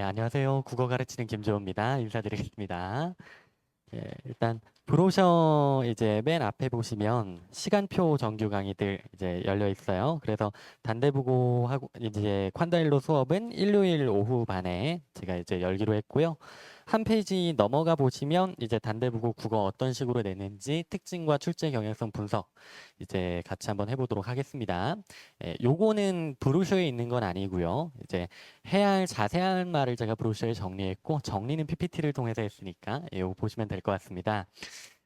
안녕하세요. 국어 가르치는 김주호입니다. 인사드리겠습니다. 일단 브로셔 이제 맨 앞에 보시면 시간표 정규 강의들 이제 열려 있어요. 그래서 단대국어하고 이제 콴다일로 수업은 일요일 오후 반에 제가 이제 열기로 했고요. 한 페이지 넘어가 보시면 이제 단대국어 국어 어떤 식으로 내는지 특징과 출제 경향성 분석 이제 같이 한번 해보도록 하겠습니다. 요거는 브로셔에 있는 건 아니고요. 이제 해야 할 자세한 말을 제가 브로셔에 정리했고 정리는 PPT를 통해서 했으니까 이거 보시면 될 것 같습니다.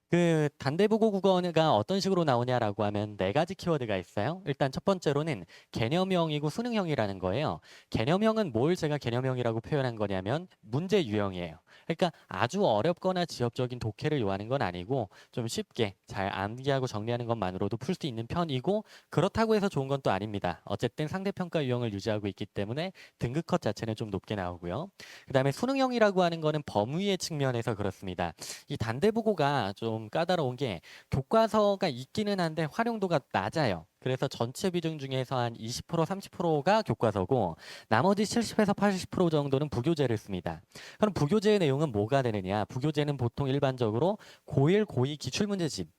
그 단대부고 국어가 어떤 식으로 나오냐라고 하면 네 가지 키워드가 있어요. 일단 첫 번째로는 개념형이고 수능형이라는 거예요. 개념형은 뭘 제가 개념형이라고 표현한 거냐면 문제 유형이에요. 그러니까 아주 어렵거나 지엽적인 독해를 요하는 건 아니고 좀 쉽게 잘 암기하고 정리하는 것만으로도 풀 수 있는 편이고 그렇다고 해서 좋은 건 또 아닙니다. 어쨌든 상대평가 유형을 유지하고 있기 때문에 등급 컷 자체는 좀 높게 나오고요. 그다음에 수능형이라고 하는 거는 범위의 측면에서 그렇습니다. 이 단대부고가 좀 까다로운 게 교과서가 있기는 한데 활용도가 낮아요. 그래서 전체 비중 중에서 한 20%, 30%가 교과서고 나머지 70에서 80% 정도는 부교재를 씁니다. 그럼 부교재의 내용은 뭐가 되느냐? 부교재는 보통 일반적으로 고1, 고2 기출문제집,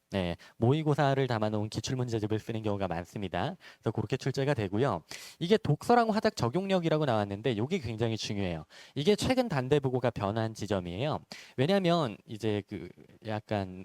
모의고사를 담아놓은 기출문제집을 쓰는 경우가 많습니다. 그래서 그렇게 출제가 되고요. 이게 독서랑 화작 적용력이라고 나왔는데 이게 굉장히 중요해요. 이게 최근 단대부고가 변한 지점이에요. 왜냐하면 이제 그 약간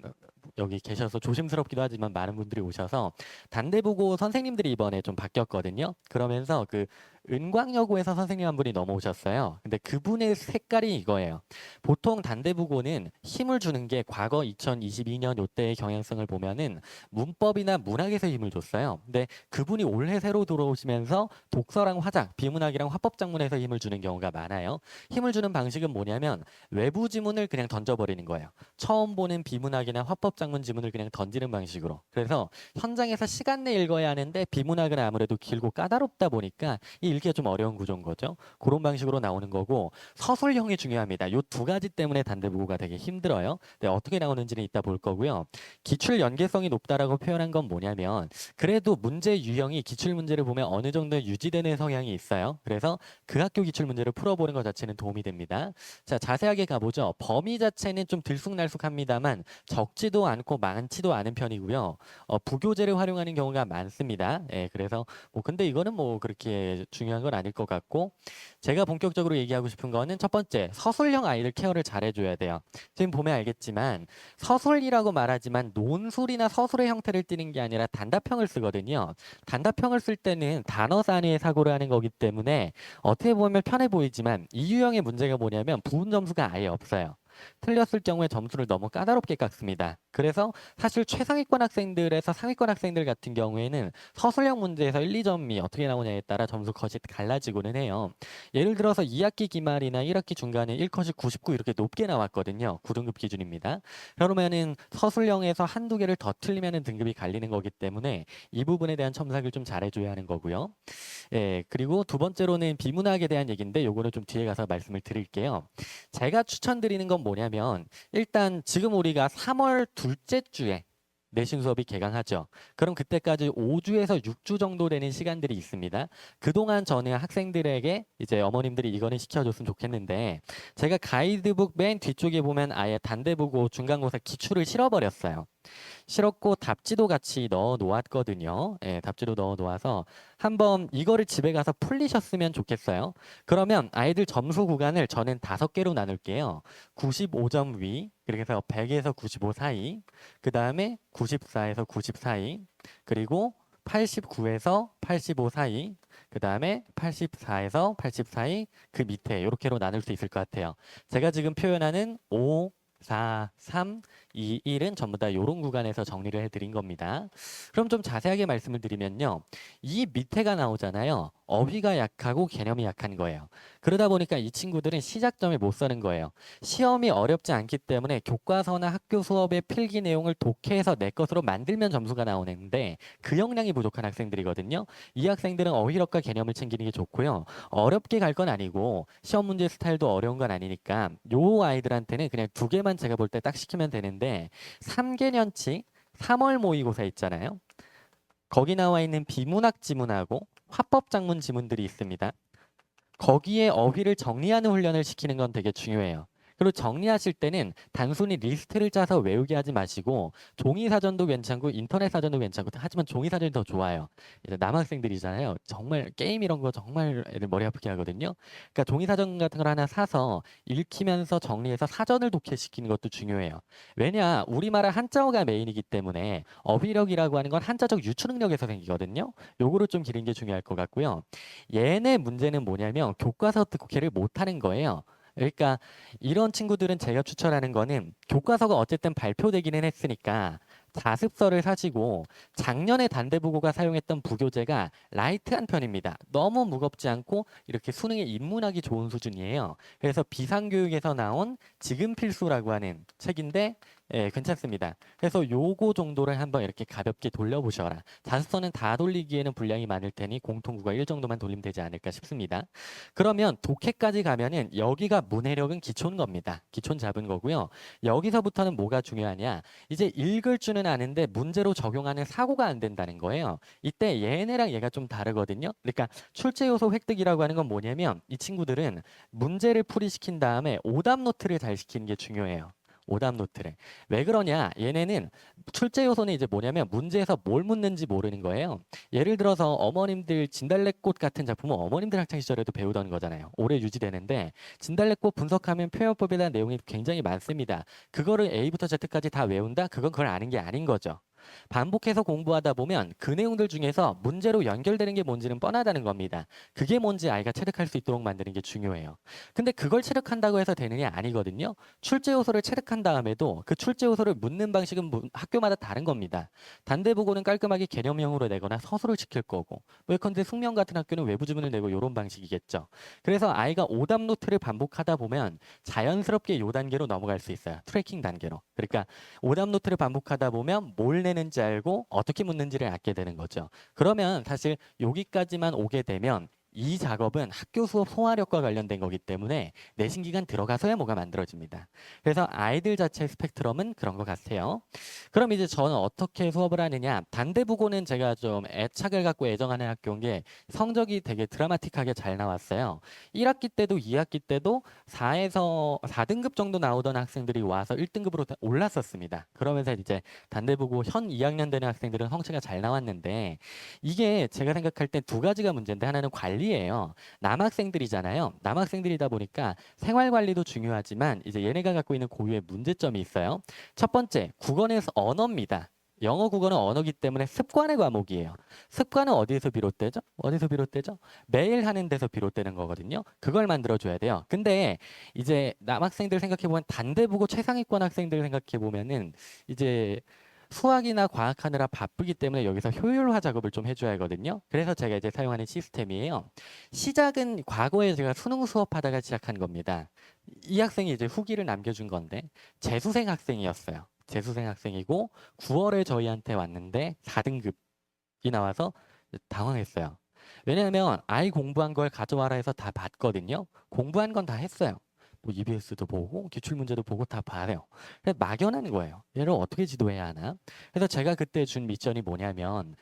여기 계셔서 조심스럽기도 하지만 많은 분들이 오셔서 단대부고 선생님들이 이번에 좀 바뀌었거든요. 그러면서 그 은광여고에서 선생님 한 분이 넘어오셨어요. 근데 그분의 색깔이 이거예요. 보통 단대부고는 힘을 주는 게 과거 2022년 요때의 경향성을 보면은 문법이나 문학에서 힘을 줬어요. 근데 그분이 올해 새로 들어오시면서 독서랑 화작, 비문학이랑 화법작문에서 힘을 주는 경우가 많아요. 힘을 주는 방식은 뭐냐면 외부 지문을 그냥 던져버리는 거예요. 처음 보는 비문학이나 화법작문 지문을 그냥 던지는 방식으로. 그래서 현장에서 시간 내 읽어야 하는데 비문학은 아무래도 길고 까다롭다 보니까 이 읽기가 좀 어려운 구조인 거죠. 그런 방식으로 나오는 거고 서술형이 중요합니다. 이 두 가지 때문에 단대부고가 되게 힘들어요. 네, 어떻게 나오는지는 이따 볼 거고요. 기출 연계성이 높다라고 표현한 건 뭐냐면 그래도 문제 유형이 기출 문제를 보면 어느 정도 유지되는 성향이 있어요. 그래서 그 학교 기출 문제를 풀어보는 것 자체는 도움이 됩니다. 자, 자세하게 가보죠. 범위 자체는 좀 들쑥날쑥합니다만 적지도 않고 많지도 않은 편이고요. 부교재를 활용하는 경우가 많습니다. 그래서 뭐 근데 이거는 뭐 그렇게 중요한 건 아닐 것 같고 제가 본격적으로 얘기하고 싶은 거는 첫 번째 서술형 아이들 케어를 잘 해줘야 돼요. 지금 보면 알겠지만 서술이라고 말하지만 논술이나 서술의 형태를 띠는 게 아니라 단답형을 쓰거든요. 단답형을 쓸 때는 단어 단위의 사고를 하는 거기 때문에 어떻게 보면 편해 보이지만 이 유형의 문제가 뭐냐면 부분 점수가 아예 없어요. 틀렸을 경우에 점수를 너무 까다롭게 깎습니다. 그래서 사실 최상위권 학생들에서 상위권 학생들 같은 경우에는 서술형 문제에서 1, 2점이 어떻게 나오냐에 따라 점수 컷이 갈라지고는 해요. 예를 들어서 2학기 기말이나 1학기 중간에 1컷이 99 이렇게 높게 나왔거든요. 9등급 기준입니다. 그러면은 서술형에서 한두 개를 더 틀리면 등급이 갈리는 거기 때문에 이 부분에 대한 첨삭을 좀 잘해줘야 하는 거고요. 그리고 두 번째로는 비문학에 대한 얘기인데 요거는 좀 뒤에 가서 말씀을 드릴게요. 제가 추천드리는 건 뭐냐면 일단 지금 우리가 3월 둘째 주에 내신 수업이 개강하죠. 그럼 그때까지 5주에서 6주 정도 되는 시간들이 있습니다. 그동안 저는 학생들에게 이제 어머님들이 이거는 시켜줬으면 좋겠는데 제가 가이드북 맨 뒤쪽에 보면 아예 단대부고 중간고사 기출을 실어버렸어요. 실었고 답지도 같이 넣어 놓았거든요. 답지도 넣어 놓아서 한번 이거를 집에 가서 풀리셨으면 좋겠어요. 그러면 아이들 점수 구간을 저는 5개로 나눌게요. 95점 위, 그래서 100에서 95 사이, 그 다음에 94에서 90 사이, 그리고 89에서 85 사이, 그 다음에 84에서 80 사이, 그 밑에 이렇게로 나눌 수 있을 것 같아요. 제가 지금 표현하는 5, 4, 3, 2, 1은 전부 다 이런 구간에서 정리를 해드린 겁니다. 그럼 좀 자세하게 말씀을 드리면요. 이 밑에가 나오잖아요. 어휘가 약하고 개념이 약한 거예요. 그러다 보니까 이 친구들은 시작점에 못 서는 거예요. 시험이 어렵지 않기 때문에 교과서나 학교 수업의 필기 내용을 독해해서 내 것으로 만들면 점수가 나오는데 그 역량이 부족한 학생들이거든요. 이 학생들은 어휘력과 개념을 챙기는 게 좋고요. 어렵게 갈 건 아니고 시험 문제 스타일도 어려운 건 아니니까 요 아이들한테는 그냥 2개만 제가 볼 때 딱 시키면 되는데 3개년치 3월 모의고사 있잖아요. 거기 나와 있는 비문학 지문하고 화법 작문 지문들이 있습니다. 거기에 어휘를 정리하는 훈련을 시키는 건 되게 중요해요. 그리고 정리하실 때는 단순히 리스트를 짜서 외우게 하지 마시고 종이 사전도 괜찮고 인터넷 사전도 괜찮고 하지만 종이 사전이 더 좋아요. 이제 남학생들이잖아요. 정말 게임 이런 거 정말 애들 머리 아프게 하거든요. 그러니까 종이 사전 같은 걸 하나 사서 읽히면서 정리해서 사전을 독해시키는 것도 중요해요. 왜냐 우리말은 한자어가 메인이기 때문에 어휘력이라고 하는 건 한자적 유추 능력에서 생기거든요. 요거를 좀 기르는 게 중요할 것 같고요. 얘네 문제는 뭐냐면 교과서 독해를 못하는 거예요. 그러니까 이런 친구들은 제가 추천하는 거는 교과서가 어쨌든 발표되기는 했으니까 자습서를 사시고 작년에 단대부고가 사용했던 부교재가 라이트한 편입니다. 너무 무겁지 않고 이렇게 수능에 입문하기 좋은 수준이에요. 그래서 비상교육에서 나온 지금 필수라고 하는 책인데 예, 괜찮습니다. 그래서 요거 정도를 한번 이렇게 가볍게 돌려보셔라. 자습서는 다 돌리기에는 분량이 많을 테니 공통국어 1 정도만 돌리면 되지 않을까 싶습니다. 그러면 독해까지 가면은 여기가 문해력은 기초인 겁니다. 기초는 잡은 거고요. 여기서부터는 뭐가 중요하냐? 이제 읽을 줄은 아는데 문제로 적용하는 사고가 안 된다는 거예요. 이때 얘네랑 얘가 좀 다르거든요. 그러니까 출제 요소 획득이라고 하는 건 뭐냐면 이 친구들은 문제를 풀이시킨 다음에 오답 노트를 잘 시키는 게 중요해요. 오답 노트를. 왜 그러냐? 얘네는 출제 요소는 이제 뭐냐면 문제에서 뭘 묻는지 모르는 거예요. 예를 들어서 어머님들 진달래꽃 같은 작품은 어머님들 학창 시절에도 배우던 거잖아요. 오래 유지되는데 진달래꽃 분석하면 표현법에 대한 내용이 굉장히 많습니다. 그거를 A부터 Z까지 다 외운다? 그건 그걸 아는 게 아닌 거죠. 반복해서 공부하다 보면 그 내용들 중에서 문제로 연결되는 게 뭔지는 뻔하다는 겁니다. 그게 뭔지 아이가 체득할 수 있도록 만드는 게 중요해요. 근데 그걸 체득한다고 해서 되느냐 아니거든요. 출제 요소를 체득한 다음에도 그 출제 요소를 묻는 방식은 학교마다 다른 겁니다. 단대보고는 깔끔하게 개념형으로 내거나 서술을 시킬 거고 예컨대 숙명 같은 학교는 외부 지문을 내고 이런 방식이겠죠. 그래서 아이가 오답 노트를 반복하다 보면 자연스럽게 요 단계로 넘어갈 수 있어요. 트래킹 단계로. 그러니까 오답 노트를 반복하다 보면 뭘 내는지 알고 어떻게 묻는지를 알게 되는 거죠. 그러면 사실 여기까지만 오게 되면 이 작업은 학교 수업 소화력과 관련된 거기 때문에 내신 기간 들어가서야 뭐가 만들어집니다. 그래서 아이들 자체의 스펙트럼은 그런 것 같아요. 그럼 이제 저는 어떻게 수업을 하느냐? 단대부고는 제가 좀 애착을 갖고 애정하는 학교인 게 성적이 되게 드라마틱하게 잘 나왔어요. 1학기 때도 2학기 때도 4에서 4등급 정도 나오던 학생들이 와서 1등급으로 올랐었습니다. 그러면서 이제 단대부고 현 2학년 되는 학생들은 성취가 잘 나왔는데 이게 제가 생각할 때 두 가지가 문제인데 하나는 관리예요. 남학생들이잖아요. 남학생들이다 보니까 생활 관리도 중요하지만 이제 얘네가 갖고 있는 고유의 문제점이 있어요. 첫 번째, 국어에서 언어입니다. 영어, 국어는 언어기 때문에 습관의 과목이에요. 습관은 어디에서 비롯되죠? 어디서 비롯되죠? 매일 하는 데서 비롯되는 거거든요. 그걸 만들어줘야 돼요. 근데 이제 남학생들 생각해보면 단대부고 최상위권 학생들 생각해보면은 이제 수학이나 과학하느라 바쁘기 때문에 여기서 효율화 작업을 좀 해줘야 하거든요. 그래서 제가 이제 사용하는 시스템이에요. 시작은 과거에 제가 수능 수업하다가 시작한 겁니다. 이 학생이 이제 후기를 남겨준 건데 재수생 학생이었어요. 재수생 학생이고 9월에 저희한테 왔는데 4등급이 나와서 당황했어요. 왜냐하면 아이 공부한 걸 가져와라 해서 다 봤거든요. 공부한 건 다 했어요. 뭐 EBS도 보고 기출 문제도 보고 다 봐요. 그래서 막연한 거예요. 얘를 어떻게 지도해야 하나? 그래서 제가 그때 준 미션이 뭐냐면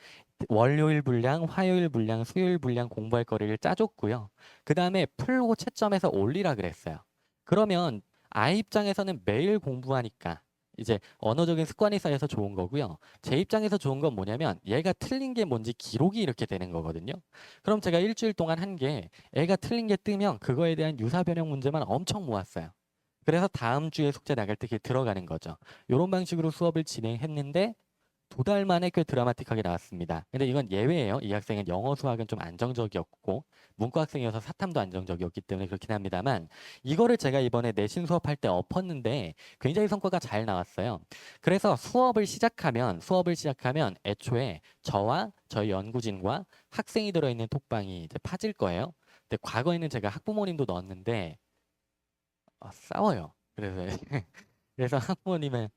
월요일 분량, 화요일 분량, 수요일 분량 공부할 거리를 짜줬고요. 그 다음에 풀고 채점해서 올리라 그랬어요. 그러면 아이 입장에서는 매일 공부하니까 이제 언어적인 습관이 쌓여서 좋은 거고요. 제 입장에서 좋은 건 뭐냐면 얘가 틀린 게 뭔지 기록이 이렇게 되는 거거든요. 그럼 제가 일주일 동안 한 게 애가 틀린 게 뜨면 그거에 대한 유사 변형 문제만 엄청 모았어요. 그래서 다음 주에 숙제 나갈 때 그게 들어가는 거죠. 이런 방식으로 수업을 진행했는데 2달 만에 꽤 드라마틱하게 나왔습니다. 근데 이건 예외예요. 이 학생은 영어, 수학은 좀 안정적이었고 문과 학생이어서 사탐도 안정적이었기 때문에 그렇긴 합니다만 이거를 제가 이번에 내신 수업할 때 엎었는데 굉장히 성과가 잘 나왔어요. 그래서 수업을 시작하면 애초에 저와 저희 연구진과 학생이 들어있는 톡방이 이제 파질 거예요. 근데 과거에는 제가 학부모님도 넣었는데 싸워요. 그래서 그래서 학부모님은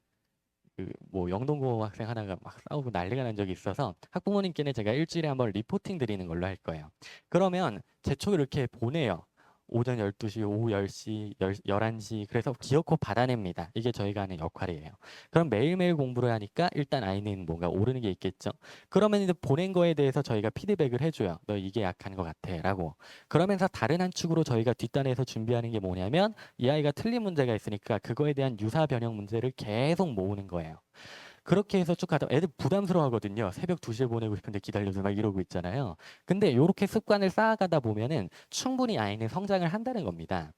그 뭐 영동고 학생 하나가 막 싸우고 난리가 난 적이 있어서 학부모님께는 제가 일주일에 한번 리포팅 드리는 걸로 할 거예요. 그러면 제 촉을 이렇게 보내요. 오전 12시, 오후 10시, 11시 그래서 기어코 받아냅니다. 이게 저희가 하는 역할이에요. 그럼 매일매일 공부를 하니까 일단 아이는 뭔가 오르는 게 있겠죠. 그러면 이제 보낸 거에 대해서 저희가 피드백을 해줘요. 너 이게 약한 것 같아 라고. 그러면서 다른 한 축으로 저희가 뒷단에서 준비하는 게 뭐냐면 이 아이가 틀린 문제가 있으니까 그거에 대한 유사 변형 문제를 계속 모으는 거예요. 그렇게 해서 쭉 가다 애들 부담스러워하거든요. 새벽 2시에 보내고 싶은데 기다려줘 막 이러고 있잖아요. 근데 이렇게 습관을 쌓아가다 보면은 충분히 아이는 성장을 한다는 겁니다.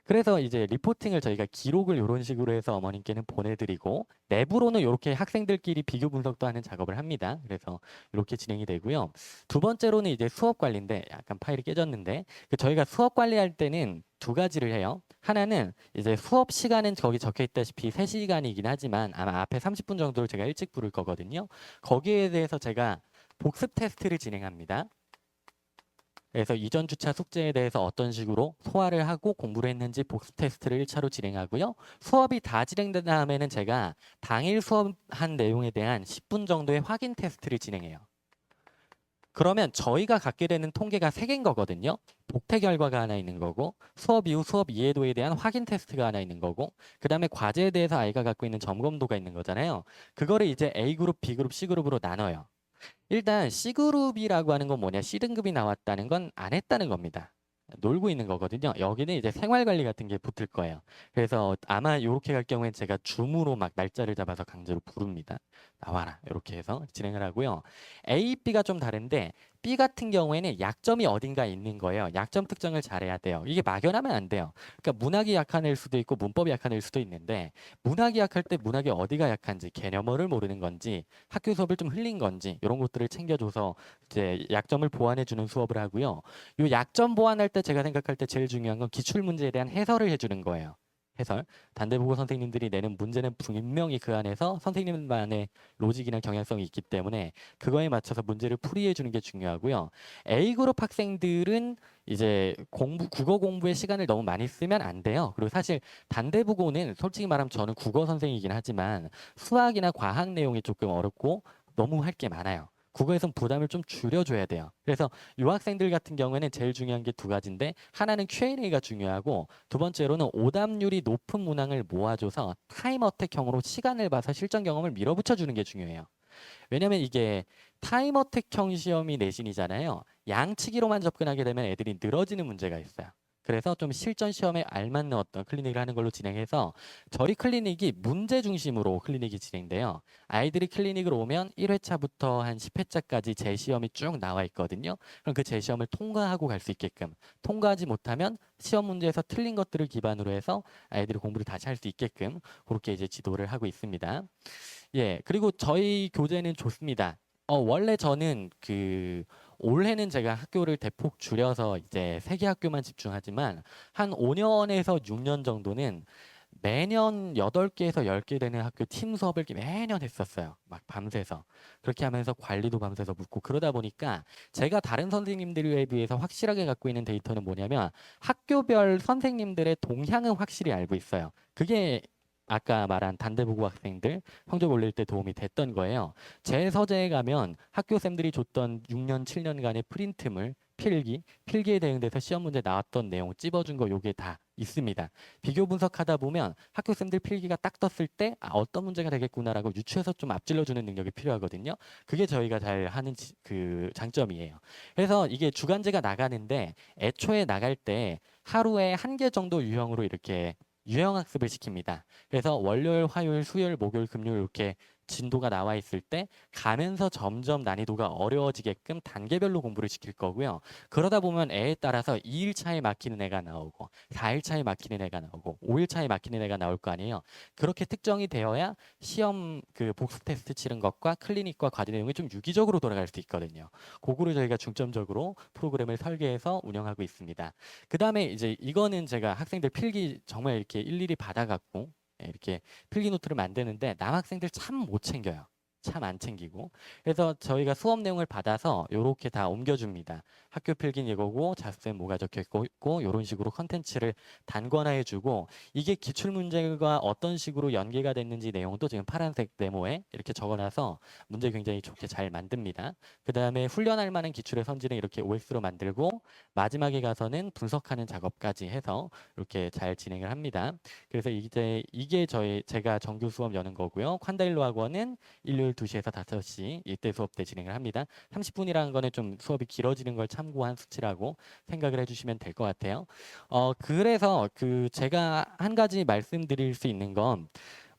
그래서 이제 리포팅을 저희가 기록을 이런 식으로 해서 어머님께는 보내드리고 내부로는 이렇게 학생들끼리 비교 분석도 하는 작업을 합니다. 그래서 이렇게 진행이 되고요. 두 번째로는 이제 수업 관리인데 약간 파일이 깨졌는데 저희가 수업 관리할 때는 두 가지를 해요. 하나는 이제 수업 시간은 거기 적혀 있다시피 3시간이긴 하지만 아마 앞에 30분 정도를 제가 일찍 부를 거거든요. 거기에 대해서 제가 복습 테스트를 진행합니다. 그래서 이전 주차 숙제에 대해서 어떤 식으로 소화를 하고 공부를 했는지 복습 테스트를 1차로 진행하고요. 수업이 다 진행된 다음에는 제가 당일 수업한 내용에 대한 10분 정도의 확인 테스트를 진행해요. 그러면 저희가 갖게 되는 통계가 3개인 거거든요. 복태 결과가 하나 있는 거고 수업 이후 수업 이해도에 대한 확인 테스트가 하나 있는 거고 그 다음에 과제에 대해서 아이가 갖고 있는 점검도가 있는 거잖아요. 그거를 이제 A그룹, B그룹, C그룹으로 나눠요. 일단 C그룹이라고 하는 건 뭐냐? C등급이 나왔다는 건 안 했다는 겁니다. 놀고 있는 거거든요. 여기는 이제 생활관리 같은 게 붙을 거예요. 그래서 아마 이렇게 갈 경우엔 제가 줌으로 막 날짜를 잡아서 강제로 부릅니다. 나와라. 이렇게 해서 진행을 하고요. A, B가 좀 다른데 B 같은 경우에는 약점이 어딘가 있는 거예요. 약점 특정을 잘해야 돼요. 이게 막연하면 안 돼요. 그러니까 문학이 약한 애일 수도 있고 문법이 약한 애일 수도 있는데 문학이 약할 때 문학이 어디가 약한지 개념어를 모르는 건지 학교 수업을 좀 흘린 건지 이런 것들을 챙겨줘서 이제 약점을 보완해 주는 수업을 하고요. 이 약점 보완할 때 제가 생각할 때 제일 중요한 건 기출 문제에 대한 해설을 해주는 거예요. 해설. 단대보고 선생님들이 내는 문제는 분명히 그 안에서 선생님만의 로직이나 경향성이 있기 때문에 그거에 맞춰서 문제를 풀이해 주는 게 중요하고요. A그룹 학생들은 이제 국어 공부에 시간을 너무 많이 쓰면 안 돼요. 그리고 사실 단대부고는 솔직히 말하면 저는 국어 선생이긴 하지만 수학이나 과학 내용이 조금 어렵고 너무 할 게 많아요. 국어에선 부담을 좀 줄여줘야 돼요. 그래서 유학생들 같은 경우에는 제일 중요한 게 두 가지인데 하나는 Q&A가 중요하고 두 번째로는 오답률이 높은 문항을 모아줘서 타임 어택형으로 시간을 봐서 실전 경험을 밀어붙여 주는 게 중요해요. 왜냐면 이게 타임 어택형 시험이 내신이잖아요. 양치기로만 접근하게 되면 애들이 늘어지는 문제가 있어요. 그래서 좀 실전 시험에 알맞는 어떤 클리닉을 하는 걸로 진행해서 저희 클리닉이 문제 중심으로 클리닉이 진행돼요. 아이들이 클리닉을 오면 1회차부터 한 10회차까지 재시험이 쭉 나와 있거든요. 그럼 그 재시험을 통과하고 갈 수 있게끔 통과하지 못하면 시험 문제에서 틀린 것들을 기반으로 해서 아이들이 공부를 다시 할 수 있게끔 그렇게 이제 지도를 하고 있습니다. 예, 그리고 저희 교재는 좋습니다. 원래 저는 올해는 제가 학교를 대폭 줄여서 이제 3개 학교만 집중하지만 한 5년에서 6년 정도는 매년 8개에서 10개 되는 학교 팀 수업을 매년 했었어요. 막 밤새서. 그렇게 하면서 관리도 밤새서 묻고 그러다 보니까 제가 다른 선생님들에 비해서 확실하게 갖고 있는 데이터는 뭐냐면 학교별 선생님들의 동향은 확실히 알고 있어요. 그게 아까 말한 단대부고 학생들 성적 올릴 때 도움이 됐던 거예요. 제 서재에 가면 학교 쌤들이 줬던 6년, 7년간의 프린트물, 필기에 대응돼서 시험 문제 나왔던 내용 찝어준 거 요게 다 있습니다. 비교 분석하다 보면 학교 쌤들 필기가 딱 떴을 때 어떤 문제가 되겠구나라고 유추해서 좀 앞질러주는 능력이 필요하거든요. 그게 저희가 잘 하는 그 장점이에요. 그래서 이게 주간제가 나가는데 애초에 나갈 때 하루에 1개 정도 유형으로 이렇게 유형 학습을 시킵니다. 그래서 월요일, 화요일, 수요일, 목요일, 금요일 이렇게 진도가 나와 있을 때 가면서 점점 난이도가 어려워지게끔 단계별로 공부를 시킬 거고요. 그러다 보면 애에 따라서 2일 차에 막히는 애가 나오고 4일 차에 막히는 애가 나오고 5일 차에 막히는 애가 나올 거 아니에요. 그렇게 특정이 되어야 시험 그 복습 테스트 치른 것과 클리닉과 과제 내용이 좀 유기적으로 돌아갈 수 있거든요. 그거를 저희가 중점적으로 프로그램을 설계해서 운영하고 있습니다. 그 다음에 이제 이거는 제가 학생들 필기 정말 이렇게 일일이 받아갖고 이렇게 필기 노트를 만드는데 남학생들 참 못 챙겨요. 참 안 챙기고. 그래서 저희가 수업 내용을 받아서 요렇게 다 옮겨줍니다. 학교 필기는 이거고 자습서에 뭐가 적혀 있고 요런 식으로 컨텐츠를 단권화해 주고, 이게 기출문제가 어떤 식으로 연계가 됐는지 내용도 지금 파란색 네모에 이렇게 적어놔서 문제 굉장히 좋게 잘 만듭니다. 그 다음에 훈련할 만한 기출의 선지는 이렇게 OX로 만들고, 마지막에 가서는 분석하는 작업까지 해서 이렇게 잘 진행을 합니다. 그래서 이제 이게 제가 정규 수업 여는 거고요. 콴다일로 학원은 일요일 2시에서 5시 이때 수업 때 진행을 합니다. 30분이라는 거는 좀 수업이 길어지는 걸 참고한 수치라고 생각을 해주시면 될 것 같아요. 그래서 제가 한 가지 말씀드릴 수 있는 건,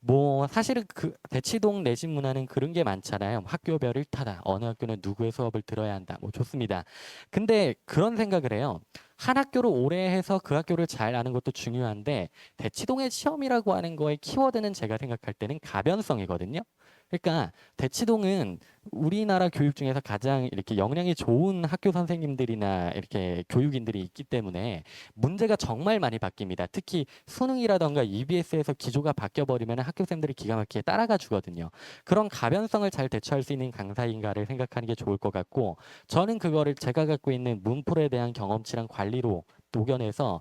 뭐 사실은 대치동 내신 문화는 그런 게 많잖아요. 학교별 일타다. 어느 학교는 누구의 수업을 들어야 한다. 뭐 좋습니다. 근데 그런 생각을 해요. 한 학교를 오래 해서 그 학교를 잘 아는 것도 중요한데, 대치동의 시험이라고 하는 거의 키워드는 제가 생각할 때는 가변성이거든요. 그러니까 대치동은 우리나라 교육 중에서 가장 이렇게 역량이 좋은 학교 선생님들이나 이렇게 교육인들이 있기 때문에 문제가 정말 많이 바뀝니다. 특히 수능이라던가 EBS에서 기조가 바뀌어버리면 학교생들이 기가 막히게 따라가 주거든요. 그런 가변성을 잘 대처할 수 있는 강사인가를 생각하는 게 좋을 것 같고, 저는 그거를 제가 갖고 있는 문풀에 대한 경험치랑 관리로 녹여내서,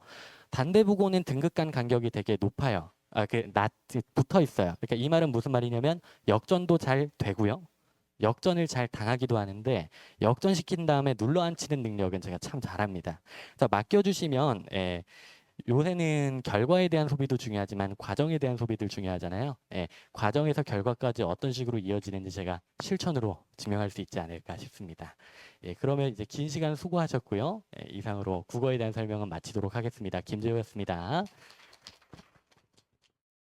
단대부고는 등급 간 간격이 되게 높아요. 붙어 있어요. 그러니까 이 말은 무슨 말이냐면, 역전도 잘 되고요. 역전을 잘 당하기도 하는데, 역전시킨 다음에 눌러앉히는 능력은 제가 참 잘합니다. 그래서 맡겨주시면, 요새는 결과에 대한 소비도 중요하지만 과정에 대한 소비도 중요하잖아요. 과정에서 결과까지 어떤 식으로 이어지는지 제가 실천으로 증명할 수 있지 않을까 싶습니다. 그러면 이제 긴 시간 수고하셨고요. 이상으로 국어에 대한 설명은 마치도록 하겠습니다. 김재호였습니다.